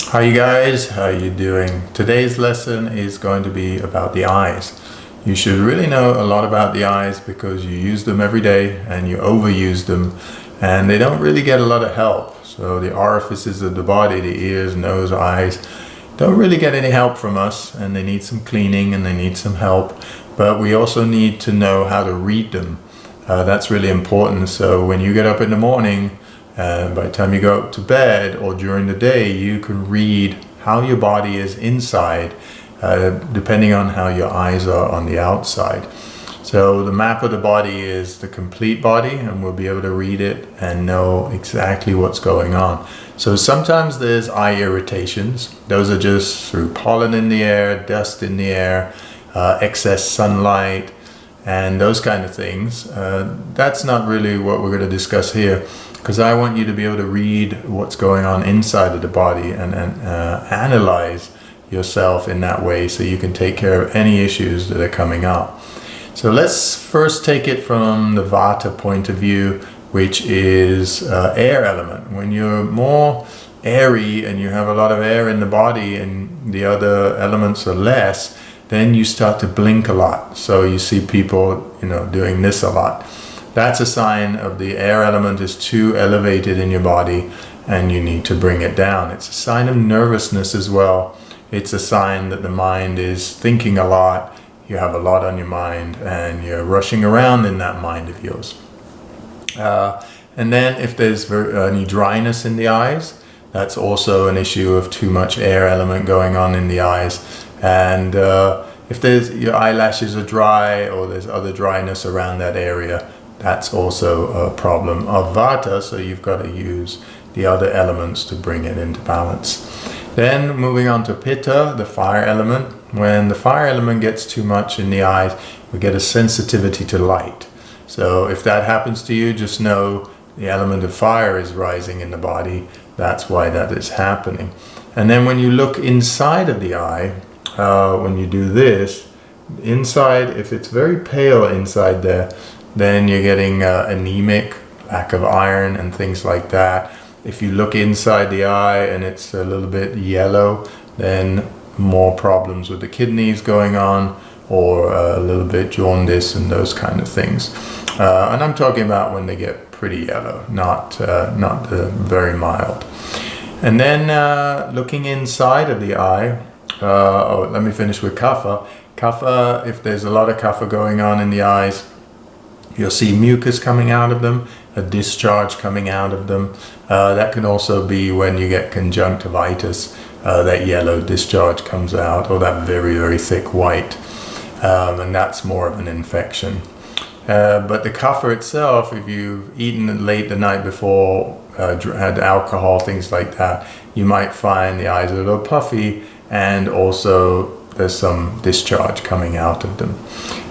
Hi you guys, how you doing? Today's lesson is going to be about the eyes. You should really know a lot about the eyes because you use them every day and you overuse them, and they don't really get a lot of help. So the orifices of the body, the ears, nose, eyes, don't really get any help from us, and they need some cleaning and they need some help. But we also need to know how to read them. That's really important. So when you get up in the morning, by the time you go up to bed or during the day, you can read how your body is inside, depending on how your eyes are on the outside. So the map of the body is the complete body, and we'll be able to read it and know exactly what's going on. So sometimes there's eye irritations. Those are just through pollen in the air, dust in the air, excess sunlight, and those kind of things. That's not really what we're going to discuss here, because I want you to be able to read what's going on inside of the body and analyze yourself in that way so you can take care of any issues that are coming up. So let's first take it from the Vata point of view, which is air element. When you're more airy and you have a lot of air in the body and the other elements are less, then you start to blink a lot. So you see people, doing this a lot. That's a sign of the air element is too elevated in your body and you need to bring it down. It's a sign of nervousness as well. It's a sign that the mind is thinking a lot. You have a lot on your mind and you're rushing around in that mind of yours. And then if there's any dryness in the eyes, that's also an issue of too much air element going on in the eyes. And if your eyelashes are dry or there's other dryness around that area, that's also a problem of Vata, so you've got to use the other elements to bring it into balance. Then moving on to Pitta, the fire element. When the fire element gets too much in the eyes, we get a sensitivity to light. So if that happens to you, just know the element of fire is rising in the body. That's why that is happening. And then when you look inside of the eye, when you do this, inside, if it's very pale inside there, then you're getting anemic, lack of iron and things like that. If you look inside the eye and it's a little bit yellow, then more problems with the kidneys going on, or a little bit jaundice and those kind of things. And I'm talking about when they get pretty yellow, not very mild. And then looking inside of the eye, let me finish with Kapha. Kapha, if there's a lot of Kapha going on in the eyes, you'll see mucus coming out of them, a discharge coming out of them. That can also be when you get conjunctivitis, that yellow discharge comes out, or that very, very thick white. And that's more of an infection. But the Kapha itself, if you've eaten late the night before, had alcohol, things like that, you might find the eyes a little puffy, and also there's some discharge coming out of them.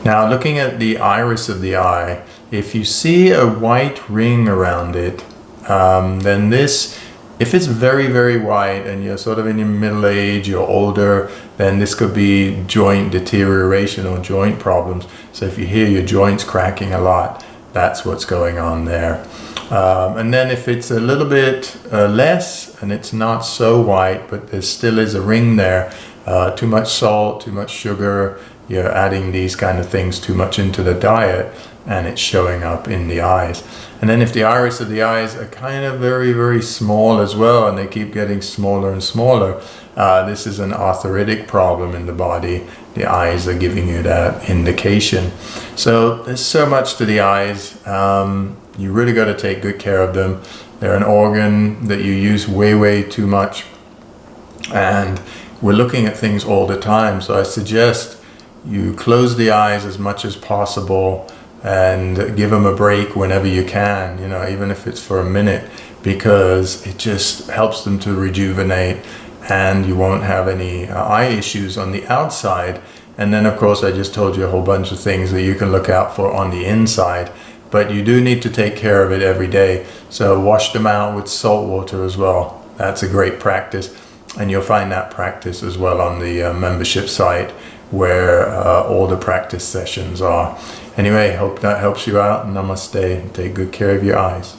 Now, looking at the iris of the eye, if you see a white ring around it, then this, if it's very, very white and you're sort of in your middle age, you're older, then this could be joint deterioration or joint problems. So if you hear your joints cracking a lot, that's what's going on there. And then if it's a little bit less and it's not so white, but there still is a ring there, too much salt, too much sugar, you're adding these kind of things too much into the diet, and it's showing up in the eyes. And then if the iris of the eyes are kind of very, very small as well, and they keep getting smaller and smaller, this is an arthritic problem in the body. The eyes are giving you that indication. So there's so much to the eyes. You really got to take good care of them. They're an organ that you use way, way too much. And we're looking at things all the time. So I suggest you close the eyes as much as possible and give them a break whenever you can, even if it's for a minute, because it just helps them to rejuvenate and you won't have any eye issues on the outside. And then, of course, I just told you a whole bunch of things that you can look out for on the inside, but you do need to take care of it every day. So wash them out with salt water as well. That's a great practice. And you'll find that practice as well on the membership site, where all the practice sessions are. Anyway, hope that helps you out. Namaste. Take good care of your eyes.